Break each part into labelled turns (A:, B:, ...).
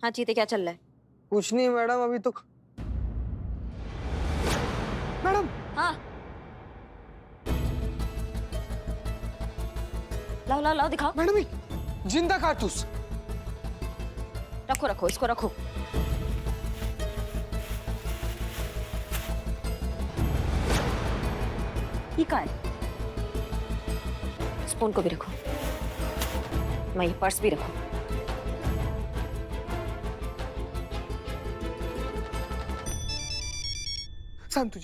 A: हाँ चीते, क्या चल रहा है?
B: कुछ नहीं मैडम, अभी तो मैडम।
A: हाँ, लाओ लाओ लाओ, दिखाओ।
B: मैडम ये जिंदा कारतूस।
A: रखो रखो, इसको रखो। ये कहाँ है? इस फोन को भी रखो। मैं ये पर्स भी रखो।
B: संतु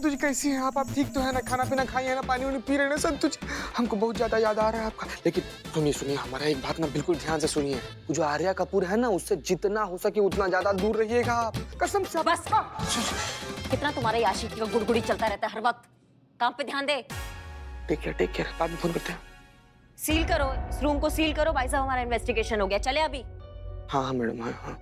B: जी कैसी हैं आप ठीक तो है ना? खाना पीना खाई है ना? पानी वानी पी रहे हैं ना संतु जी? हमको बहुत ज्यादा याद आ रहा है आपका। लेकिन सुनिए सुनिए, हमारा एक बात ना बिल्कुल ध्यान से सुनिए। वो जो आर्या कपूर है ना, उससे जितना हो सके उतना ज्यादा दूर रहिएगा आप, कसम से।
A: बस कितना तुम्हारा ये आशिकी का गुड़गुड़ी चलता रहता है हर वक्त। काम पे ध्यान दे।
B: टेक केयर, बाद में फोन करते हैं।
A: सील करो इस रूम को, सील करो भाई साहब, हमारा इन्वेस्टिगेशन हो गया। चले अभी।
B: हाँ मैडम, हाँ।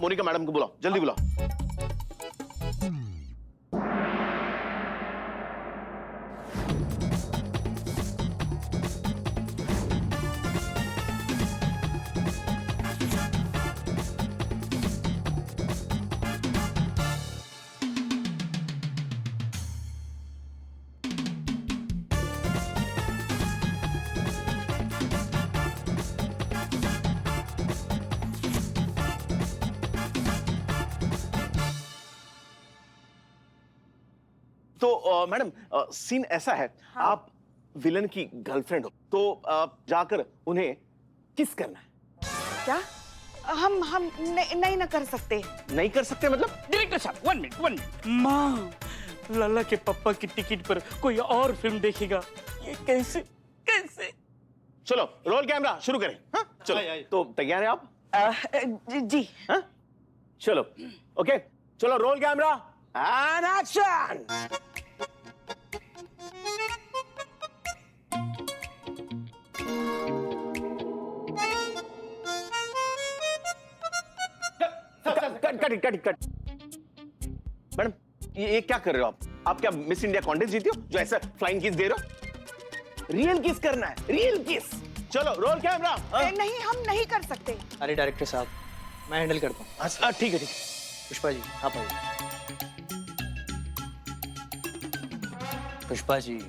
C: मोनिका मैडम को बुलाओ, जल्दी बुलाओ। तो मैडम सीन ऐसा है, हाँ? आप विलन की गर्लफ्रेंड हो, तो जाकर उन्हें किस करना है।
D: क्या? हम नहीं ना कर सकते।
C: नहीं कर सकते मतलब?
E: डायरेक्टर साहब, 1 मिनट। माँ, लाला के पापा की टिकट पर कोई और फिल्म देखेगा, ये कैसे?
C: चलो रोल कैमरा शुरू करें। हाँ? चलो तो तैयार है आप?
D: जी।
C: हाँ? चलो ओके, चलो roll camera and action. Cut. Madam ये क्या कर रहे हो आप क्या मिस इंडिया कॉन्टेस्ट जीती हो जो ऐसा फ्लाइंग किस दे रहे हो? रियल किस करना है, रियल किस। चलो रोल कैमरा।
D: नहीं, हम नहीं कर सकते।
F: अरे डायरेक्टर साहब, मैं हैंडल करता हूँ।
C: अच्छा ठीक है।
F: पुष्पा जी आप आइए। पुष्पा जी,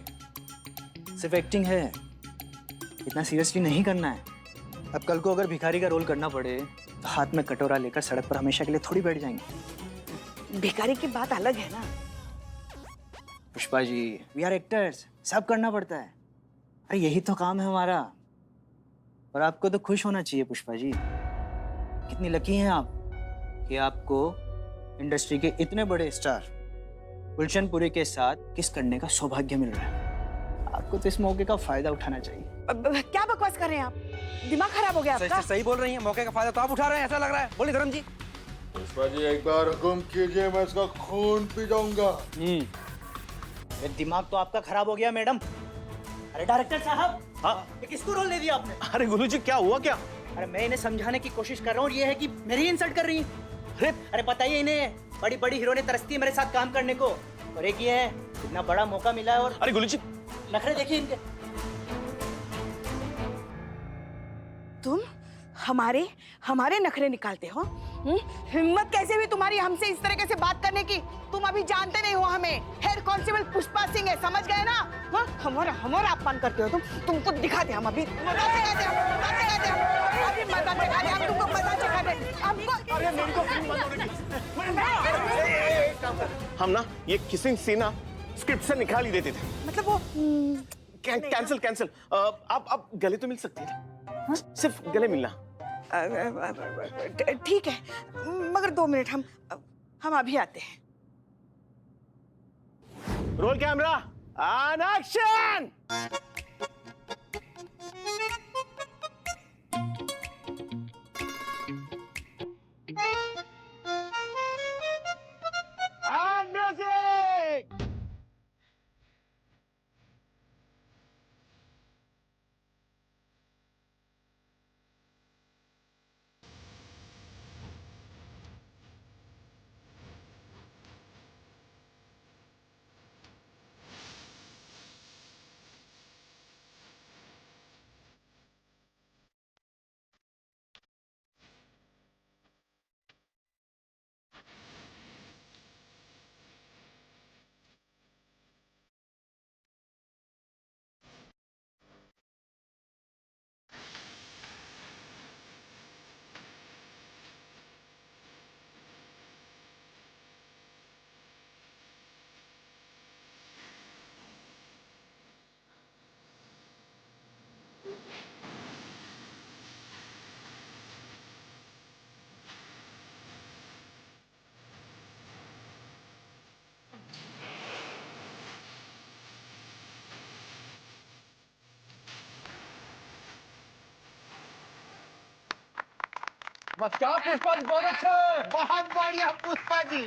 F: सिर्फ एक्टिंग है, इतना सीरियसली नहीं करना है। अब कल को अगर भिखारी का रोल करना पड़े तो हाथ में कटोरा लेकर सड़क पर हमेशा के लिए थोड़ी बैठ जाएंगे।
D: भिखारी की बात अलग है ना।
F: Pushpa ji, we are actors, सब करना पड़ता है। अरे यही तो काम है हमारा। और आपको तो खुश होना चाहिए पुष्पा जी। कितनी लकी हैं आप कि आपको इंडस्ट्री के इतने बड़े स्टार गुलशनपुरी के साथ किस करने का सौभाग्य मिल रहा है। आपको तो इस मौके का फायदा उठाना चाहिए।
D: क्या बकवास कर रहे हैं आप? दिमाग खराब हो गया आपका?
B: सही बोल रही हैं, मौके का फायदा तो आप उठा रहे हैं ऐसा लग रहा है। बोलिए धर्म जी।
G: पुष्पा जी एक बार हुक्म कीजिए, मैं इसका खून पी जाऊंगा।
F: दिमाग तो आपका खराब हो गया मैडम। अरे डायरेक्टर साहब,
C: हाँ?
F: ये किसको रोल दे दिया आपने?
C: अरे गुरुजी क्या हुआ क्या?
F: अरे मैं इन्हें समझाने की कोशिश कर रहा हूँ, ये है कि मेरी इंसल्ट कर रही हैं। अरे बताइए इन्हें, बड़ी बड़ी हीरोइनें तरसती है मेरे साथ काम करने को, और एक ये है, इतना बड़ा मौका मिला है और
C: अरे गुरुजी
F: नखरे देखिए इनके।
D: तुम हमारे नखरे निकालते हो? हिम्मत कैसे हुई तुम्हारी हमसे इस तरीके से बात करने की? तुम अभी जानते नहीं हो हमें। हेड कांस्टेबल पुष्पा सिंह है, समझ गए ना? हाँ? हमारा अपमान करते हो तुम। तुमको दिखाते हम अभी मजा दिखाते हम अभी मजा दिखाते हम तुमको मजा दिखाते हमको।
C: अरे मेरी तो फिल्म बंद हो रही। हम ना ये किसिंग सीन ना स्क्रिप्ट से निकाल ही देते थे।
D: मतलब वो
C: कैंसिल। आप गले तो मिल सकती है, हाँ? सिर्फ गले मिलना।
D: ठीक है, मगर 2 मिनट, हम अभी आते हैं।
C: Roll camera and action. And music. नमस्कार पुष्पा जी, बहुत अच्छे, बहुत बढ़िया पुष्पा जी।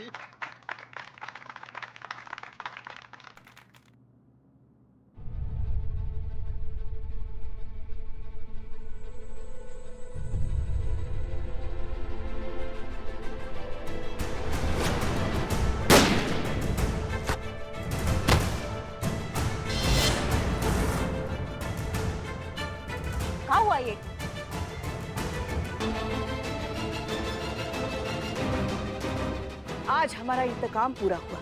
A: कहाँ हुआ ये?
D: आज हमारा इंतकाम पूरा हुआ।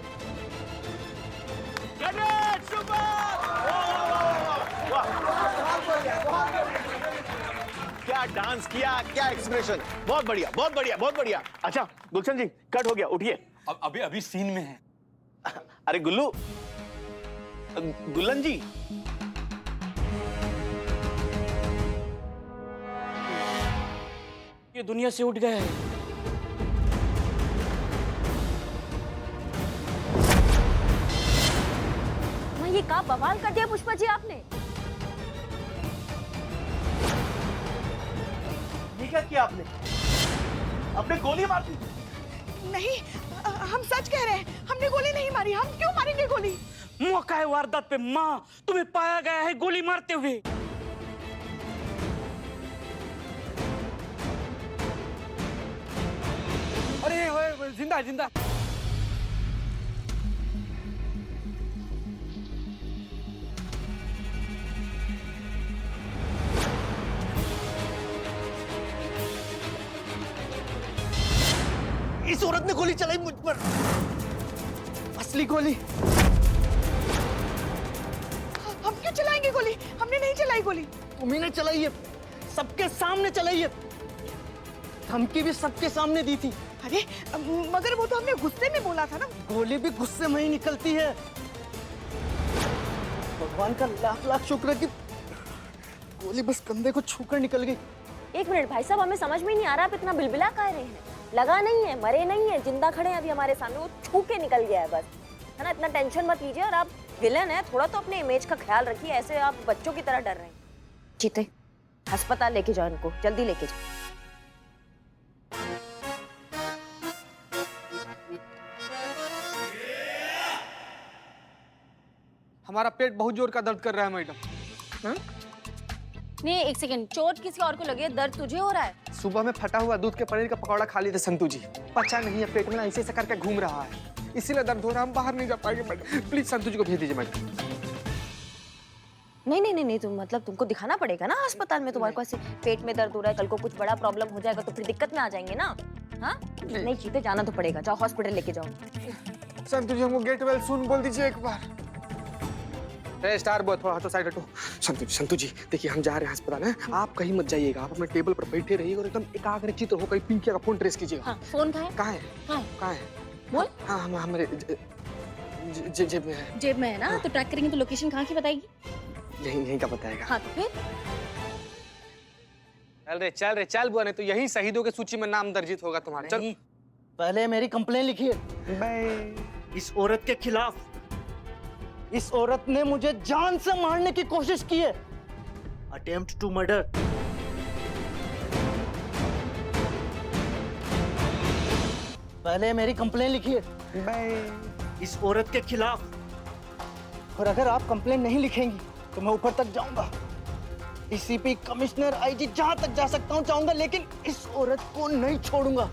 C: क्या डांस किया, क्या एक्सप्रेशन, बहुत बढ़िया, बहुत बढ़िया, बहुत बढ़िया। अच्छा गुलशन जी, कट हो गया, उठिए।
E: अब अभी अभी सीन में है।
C: अरे गुल्लू, गुल्लन जी,
E: ये दुनिया से उठ गया है।
A: मैं ये का बवाल कर दिया पुष्पा जी आपने?
C: ये क्या किया आपने? आपने गोली मार दी?
D: नहीं, हम सच कह रहे हैं, हमने गोली नहीं मारी। हम क्यों मारेंगे गोली?
E: मौका है वारदात पे माँ, तुम्हें पाया गया है गोली मारते हुए।
B: अरे वो जिंदा है, जिंदा।
C: इस औरत ने गोली चलाई मुझ पर, असली गोली।
D: हम क्यों चलाएंगे गोली? हमने नहीं चलाई गोली।
F: तुम्ही ने चलाई है, सबके सामने चलाई है, धमकी भी सबके सामने दी थी।
D: अरे मगर वो तो हमने गुस्से में बोला था ना।
F: गोली भी गुस्से में ही निकलती है। भगवान का लाख लाख शुक्र है कि गोली बस कंधे को छूकर निकल गई।
A: एक मिनट भाई साहब, हमें समझ में नहीं आ रहा आप इतना बिलबिला कह रहे हैं। लगा नहीं है, मरे नहीं है, जिंदा खड़े हैं अभी हमारे सामने, वो छू के निकल गया है बस, है ना। इतना टेंशन मत लीजिए, और आप विलन है, थोड़ा तो अपने इमेज का ख्याल रखिए, ऐसे आप बच्चों की तरह डर रहे हैं। जीते, अस्पताल लेके जाओ इनको, जल्दी लेके जाओ।
B: हमारा पेट बहुत जोर का दर्द कर रहा है मैडम। हाँ?
A: नहीं एक सेकंड, चोट किसी और को लगी है, दर्द तुझे हो रहा है?
B: सुबह में फटा हुआ दूध के पनीर का पकौड़ा खा लिए थे संतू जी, पचा नहीं है पेट में ना, ऐसे ऐसे करके घूम रहा है, इसीलिए दर्द हो रहा है। हम बाहर नहीं जा पाएंगे मैडम, प्लीज संतू जी को भेज दीजिए मैडम।
A: नहीं नहीं नहीं नहीं, तुम मतलब तुमको दिखाना पड़ेगा ना अस्पताल में, तुम्हारे को ऐसे पेट में दर्द हो रहा है, कल को कुछ बड़ा प्रॉब्लम हो जाएगा तो फिर दिक्कत में आ जाएंगे ना। हाँ नहीं जीते, जाना तो पड़ेगा, जाओ हॉस्पिटल लेके जाओ।
B: संतू जी हमको गेट वेल सुन बोल दीजिए एक बार। स्टार बॉय थोड़ा हटो, साइड हटो। संतू जी देखिए, हम जा रहे हैं अस्पताल है, आप कहीं मत जाइएगा, आप अपने टेबल पर बैठे रहिएगा और एकदम एकाग्रचित्त होकर पिंकिया का फोन ट्रेस कीजिएगा।
A: हाँ, फोन कहाँ है?
B: कहाँ है?
A: कहाँ है?
B: कहाँ है?
A: बोल।
B: हाँ हम हमारे जेब में है।
A: जेब में है ना, तो ट्रैक करेंगे तो लोकेशन कहाँ की बताएगी?
B: यहीं का बताएगा।
A: हाँ तो फिर
B: चल रे चल बुआ, नहीं तो यही शहीदों की सूची में नाम दर्जित होगा तुम्हारे। चल
F: पहले मेरी कंप्लेन लिखिए इस औरत के खिलाफ। इस औरत ने मुझे जान से मारने की कोशिश की है, अटेम्प्ट टू मर्डर। पहले मेरी कंप्लेन लिखिए इस औरत के खिलाफ, और अगर आप कंप्लेन नहीं लिखेंगी तो मैं ऊपर तक जाऊंगा, डीसीपी, कमिश्नर, आईजी, जहां तक जा सकता हूं जाऊंगा, लेकिन इस औरत को नहीं छोड़ूंगा।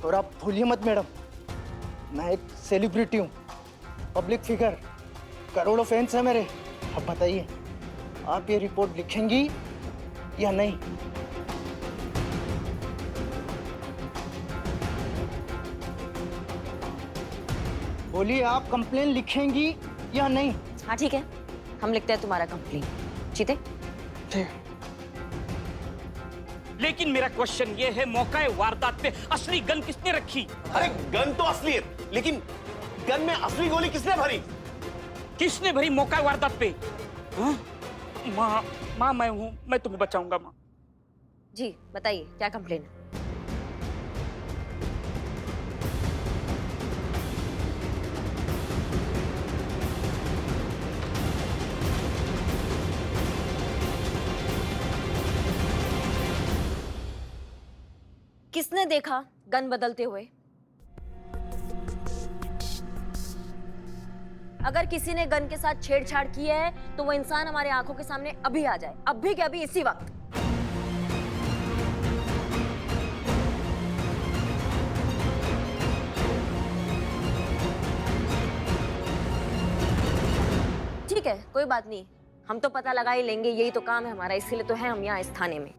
F: और आप भूलिए मत मैडम, मैं एक सेलिब्रिटी हूँ, पब्लिक फिगर, करोड़ों फैंस हैं मेरे। अब बताइए, आप ये रिपोर्ट लिखेंगी या नहीं? बोलिए, आप कंप्लेन लिखेंगी या नहीं?
A: हाँ ठीक है, हम लिखते हैं तुम्हारा कंप्लेन। जीते
B: ठीक।
E: लेकिन मेरा क्वेश्चन ये है, मौका वारदात पे असली गन किसने रखी?
C: अरे गन तो असली है, लेकिन गन में असली गोली किसने भरी?
E: किसने भरी मौका वारदात पे? हाँ? माँ मैं हूँ, मैं तुम्हें बचाऊंगा माँ।
A: जी बताइए क्या कंप्लेन है? किसने देखा गन बदलते हुए? अगर किसी ने गन के साथ छेड़छाड़ की है तो वो इंसान हमारे आंखों के सामने अभी आ जाए, अभी के अभी, इसी वक्त। ठीक है, कोई बात नहीं, हम तो पता लगा ही लेंगे, यही तो काम है हमारा, इसीलिए तो है हम यहाँ इस थाने में।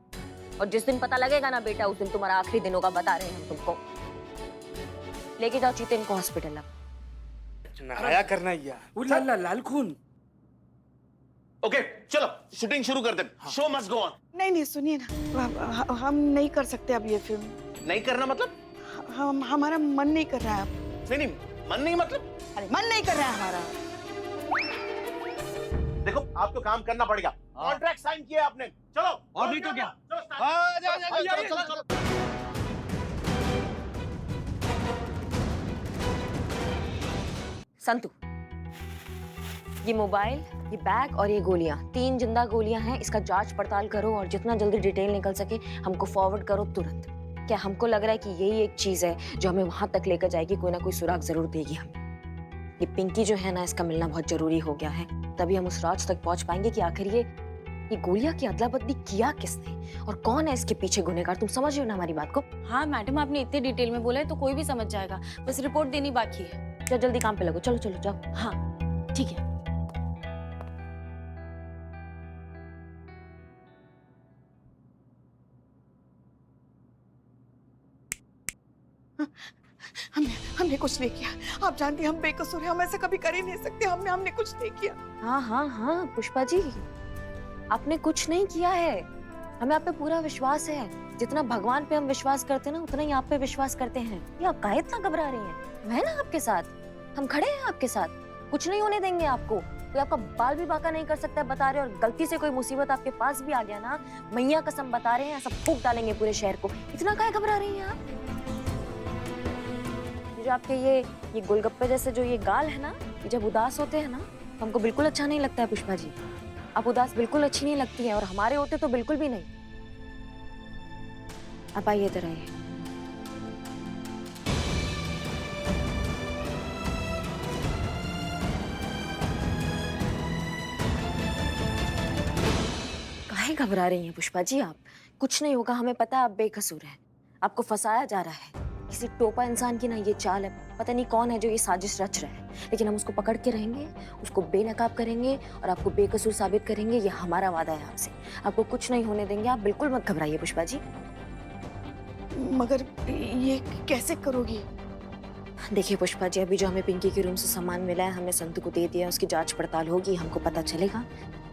A: और जिस दिन पता लगेगा ना बेटा, उस दिन तुम्हारा आखिरी दिन होगा, बता रहे हैं हम तुमको। लेके जाओ चीते इनको हॉस्पिटल अब।
B: नहाया करना ही यार।
E: उल्ला लाल खून।
C: ओके चलो शूटिंग शुरू करते हैं। Show must go on.
D: नहीं सुनिए ना, हम नहीं कर सकते अब ये फिल्म।
C: नहीं करना मतलब?
D: हम हमारा मन नहीं कर रहा है अब।
C: नहीं मन नहीं मतलब?
D: अरे मन नहीं कर रहा है हमारा।
C: देखो आपको काम करना पड़ेगा, कॉन्ट्रैक्ट साइन किया आपने, चलो।
E: और नहीं तो क्या?
C: चलो।
A: संतू, ये मोबाइल, ये बैग और ये गोलियां, 3 जिंदा गोलियां हैं, इसका जांच पड़ताल करो और जितना जल्दी डिटेल निकल सके हमको फॉरवर्ड करो तुरंत। क्या हमको लग रहा है कि यही एक चीज है जो हमें वहां तक लेकर जाएगी, कोई ना कोई सुराग जरूर देगी हमें। ये पिंकी जो है ना, इसका मिलना बहुत जरूरी हो गया है, तभी हम उस राज तक पहुंच पाएंगे कि आखिर ये गोलियां की अदला बदली किया किसने और कौन है इसके पीछे गुनहगार। तुम समझ रहे हो ना हमारी बात को?
H: हाँ मैडम, आपने इतने डिटेल में बोला है तो कोई भी समझ जाएगा, बस रिपोर्ट देनी बाकी है।
A: चलो जल्दी काम पे लगो, चलो चलो जाओ।
H: हाँ ठीक है।
D: हमने कुछ नहीं किया, आप जानती हैं हम बेकसूर हैं, हम ऐसा कभी कर ही नहीं सकते। हमने कुछ नहीं किया।
A: हाँ पुष्पा जी, आपने कुछ नहीं किया है, हमें आप पे पूरा विश्वास है। जितना भगवान पे हम विश्वास करते हैं ना, उतना ही आप पे विश्वास करते हैं। ये आप काहे इतना घबरा रही हैं? मैं ना आपके साथ, हम खड़े हैं आपके साथ, कुछ नहीं होने देंगे आपको। कोई आपका बाल भी बांका नहीं कर सकता है, बता रहे हैं। और गलती से कोई मुसीबत आपके पास भी आ गया ना, मैया कसम बता रहे हैं, ऐसा फूंक डालेंगे पूरे शहर को। इतना काहे घबरा रही हैं आप? जो आपके ये गोलगप्पे जैसे जो ये गाल है ना, ये जब उदास होते हैं ना, हमको बिल्कुल अच्छा नहीं लगता है पुष्पा जी। आप उदास बिल्कुल अच्छी नहीं लगती है, और हमारे होते तो बिल्कुल भी नहीं। आप आइए इधर आइए। काहे घबरा रही हैं पुष्पा जी आप? कुछ नहीं होगा, हमें पता है आप बेकसूर हैं। आपको फंसाया जा रहा है, किसी टोपा इंसान की ना ये चाल है। पता नहीं कौन है जो ये साजिश रच रहा है, लेकिन हम उसको पकड़ के रहेंगे, उसको बेनकाब करेंगे और आपको बेकसूर साबित करेंगे। ये हमारा वादा है आपसे, आपको कुछ नहीं होने देंगे। आप बिल्कुल मत घबराइए पुष्पा जी।
D: मगर ये कैसे करोगी?
A: देखिए पुष्पा जी, अभी जो हमें पिंकी के रूम से सामान मिला है, हमने संतू को दे दिया, उसकी जांच पड़ताल होगी, हमको पता चलेगा।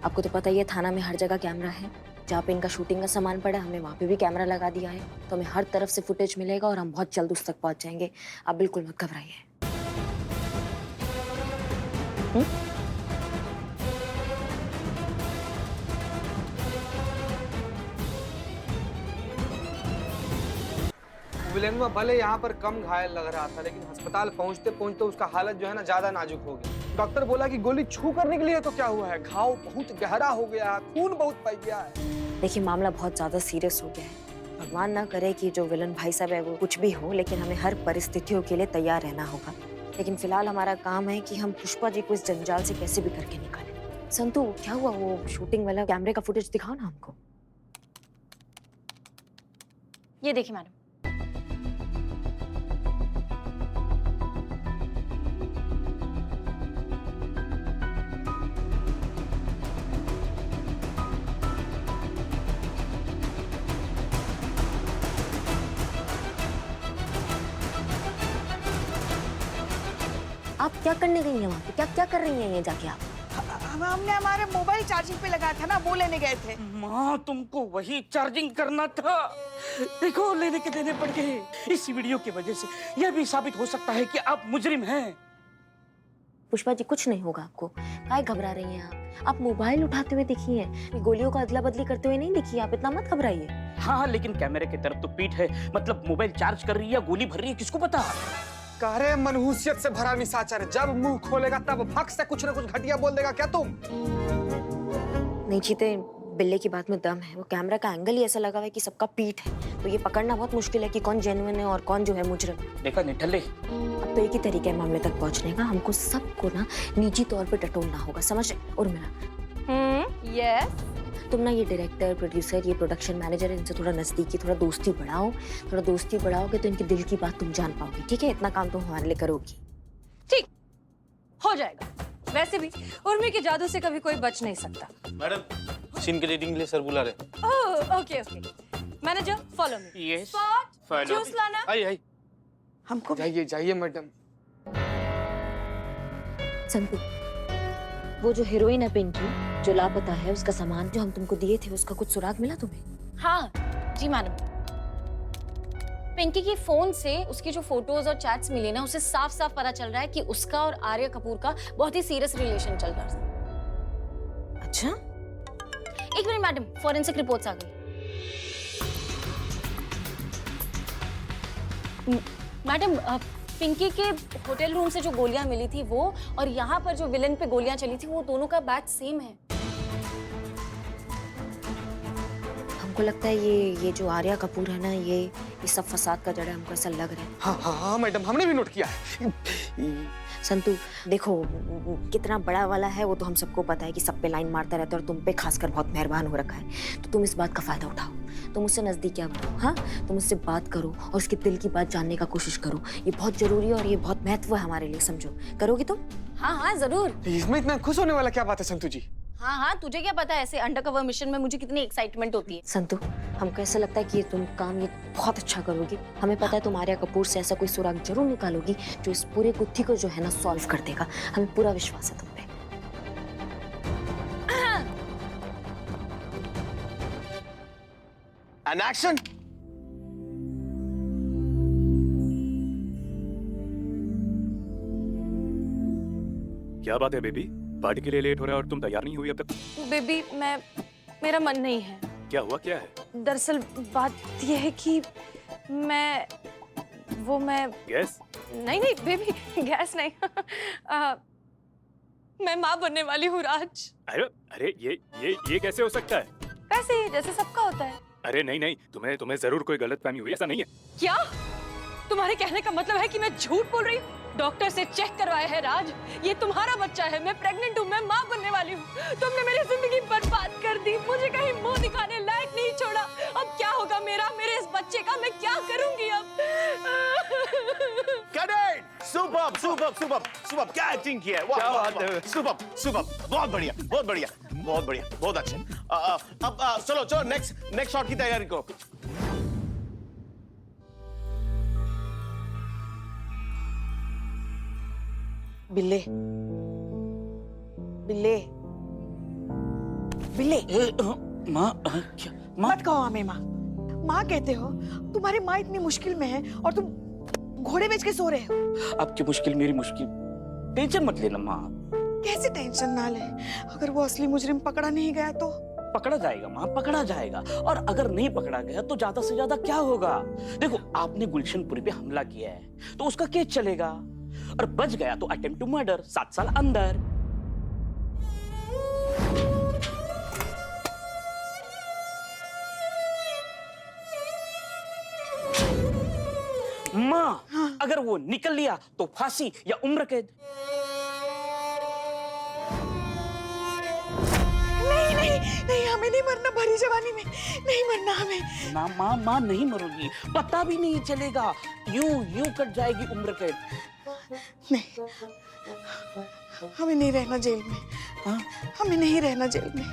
A: आपको तो पता ही है थाना में हर जगह कैमरा है, जहाँ पे इनका शूटिंग का सामान पड़ा है हमने वहाँ पे भी कैमरा लगा दिया है, तो हमें हर तरफ से फुटेज मिलेगा और हम बहुत जल्द उस तक पहुँच जाएंगे। आप बिल्कुल मत घबराइए।
B: विलेनवा भले यहाँ पर कम घायल लग रहा था, लेकिन अस्पताल पहुँचते पहुँचते उसका हालत जो है ना ज्यादा नाजुक हो गया। डॉक्टर बोला कि गोली छू करने के लिए तो क्या हुआ है, घाव बहुत गहरा हो गया है, खून बहुत पै गया है।
A: देखिए मामला बहुत ज्यादा सीरियस हो गया है। भगवान ना करे कि जो विलन भाई साहब है वो कुछ भी हो, लेकिन हमें हर परिस्थितियों के लिए तैयार रहना होगा। लेकिन फिलहाल हमारा काम है कि हम पुष्पा जी को इस जंजाल से कैसे भी करके निकालें। संतू क्या हुआ, वो शूटिंग वाला कैमरे का फुटेज दिखाओ ना हमको।
H: ये देखिए मैडम।
A: आप क्या करने गई हैं वहाँ पे? क्या क्या कर रही हैं ये जाके आप?
D: हमने हमारे मोबाइल चार्जिंग पे लगाया था ना, वो लेने गए थे।
E: माँ तुमको वही चार्जिंग करना था, देखो लेने के देने पड़ गए। इस वीडियो की वजह से यह भी साबित हो सकता है कि आप मुजरिम हैं।
A: पुष्पा जी कुछ नहीं होगा आपको, काहे घबरा रही हैं आप? आप मोबाइल उठाते हुए दिखी हैं, गोलियों का अदला बदली करते हुए नहीं दिखी। आप इतना मत घबराइए।
E: हाँ लेकिन कैमरे की तरफ तो पीठ है, मतलब मोबाइल चार्ज कर रही है या गोली भर रही है, किसको पता।
B: कह रहे मनहूसियत से भरा निशाचर, जब मुंह खोलेगा तब भक से कुछ ना कुछ घटिया बोल देगा क्या तुम?
A: नहीं चीते, बिल्ले की बात में दम है। वो कैमरा का एंगल ही ऐसा लगा हुआ है कि सबका पीठ है, तो ये पकड़ना बहुत मुश्किल है कि कौन जेन्युइन है और कौन जो है मुजरिम।
E: देखा निठल्ले,
A: अब तो एक ही तरीका है मामले तक पहुंचने का, हमको सबको ना निजी तौर पे टटोलना होगा, समझ रहे? उर्मिला,
H: यस।
A: तुम ना ये डायरेक्टर, प्रोड्यूसर, ये प्रोडक्शन मैनेजर, इनसे थोड़ा नजदीकी, थोड़ा दोस्ती बढ़ाओ। थोड़ा दोस्ती बढ़ाओगे तो इनके दिल की बात तुम जान पाओगी, ठीक है? इतना काम तुम हमारे लिए करोगी।
H: ठीक हो जाएगा। वैसे भी उर्मी के जादू से कभी कोई बच नहीं सकता।
C: मैडम सीन के रीडिंग के लिए सर बुला रहे।
H: Oh okay okay. Manager follow me.
E: Yes.
H: Spot juice लाना।
E: आई।
D: हमको
B: जाइए जाइए मैडम।
A: संतु, वो जो हीरोइन है पिंकी, जो लापता है, उसका सामान जो हम तुमको दिए थे, उसका कुछ सुराग मिला तुम्हें?
H: हाँ जी मैडम। पिंकी की फोन से उसकी जो फोटोज और चैट्स मिली ना, उसे साफ साफ पता चल रहा है कि उसका और आर्य कपूर का बहुत ही सीरियस रिलेशन चल रहा है।
A: अच्छा,
H: एक मिनट मैडम, फॉरेंसिक रिपोर्ट्स आ गई। मैडम, पिंकी के होटल रूम से जो गोलियां मिली थी वो, और यहाँ पर जो विलन पे गोलियां चली थी, वो दोनों का बैच सेम है।
A: हमको लगता है ये जो आर्या कपूर है ना, ये सब फसाद का जड़ है, हमको ऐसा लग रहा है।
B: हाँ हाँ हाँ मैडम, हमने भी नोट किया है।
A: संतु देखो, कितना बड़ा वाला है वो तो हम सबको पता है कि सब पे लाइन मारता रहता है, और तुम पे खासकर बहुत मेहरबान हो रखा है, तो तुम इस बात का फायदा उठाओ। तुम उससे नजदीक क्या बढ़ो, हाँ? तुम उससे बात करो और उसके दिल की बात जानने का कोशिश करो। ये बहुत जरूरी है और ये बहुत महत्व है हमारे लिए, समझो? करोगी तुम?
H: हाँ हाँ जरूर।
B: इसमें इतना खुश होने वाला क्या बात है संतु जी?
H: हाँ हाँ, तुझे क्या पता है ऐसे अंडरकवर मिशन में मुझे कितनी एक्साइटमेंट होती है।
A: संतु, हमको ऐसा लगता है कि तुम काम ये बहुत अच्छा करोगी। हमें पता है तुम आर्या कपूर से ऐसा कोई सुराग जरूर निकालोगी जो इस पूरे गुत्थी को जो है ना सॉल्व कर देगा। हमें पूरा विश्वास है तुम पे।
C: And action.
I: क्या बात है बेबी? पार्टी के लिए लेट हो रहा है और तुम तैयार नहीं हुई अब तक?
H: बेबी, मेरा मन नहीं है।
I: क्या हुआ, क्या है?
H: दरअसल बात यह है कि मैं
I: गैस?
H: नहीं बेबी, गैस नहीं। मैं माँ बनने वाली हूँ राज।
I: अरे अरे ये कैसे हो सकता है?
H: वैसे ही जैसे सबका होता है।
I: अरे नहीं, तुम्हें जरूर कोई गलतफहमी हुई, ऐसा नहीं है।
H: क्या तुम्हारे कहने का मतलब है कि मैं झूठ बोल रही हूँ? डॉक्टर से चेक करवाया है राज, ये तुम्हारा बच्चा है, मैं प्रेग्नेंट हूँ, मैं माँ बनने वाली हूँ। तुमने मेरी जिंदगी बर्बाद कर दी, मुझे कहीं मुंह दिखाने लायक नहीं छोड़ा। अब क्या होगा मेरे इस बच्चे का? मैं क्या करूंगी अब?
C: Correct, superb superb superb superb, क्या एक्टिंग किया है,
I: क्या बात है।
C: सुपर्ब सुपर्ब, बहुत बढ़िया बहुत बढ़िया बहुत बढ़िया, बहुत अच्छे। अब चलो नेक्स्ट शॉट की तैयारी करो।
D: बिल्ले बिल्ले बिल्ले,
E: माँ क्या?
D: मत कहो हमें माँ। माँ कहते हो? तुम्हारी माँ इतनी मुश्किल में है और तुम घोड़े बेच के सो रहे हो।
E: आपकी मुश्किल मेरी मुश्किल, टेंशन मत लेना माँ।
D: कैसे टेंशन ना ले? अगर वो असली मुजरिम पकड़ा नहीं गया तो?
E: पकड़ा जाएगा माँ, पकड़ा जाएगा। और अगर नहीं पकड़ा गया तो ज्यादा से ज्यादा क्या होगा? देखो, आपने गुलशनपुरी पे हमला किया है तो उसका केस चलेगा, और बच गया तो अटेम्प्ट टू मर्डर, 7 साल अंदर। माँ, अगर वो निकल लिया तो फांसी या उम्र कैद।
D: नहीं, हमें नहीं मरना भरी जवानी में, नहीं मरना हमें।
E: ना माँ नहीं मरोगी, पता भी नहीं चलेगा, यूं कट जाएगी उम्र कैद।
D: नहीं, हमें नहीं रहना जेल में। हाँ? हमें नहीं रहना जेल में।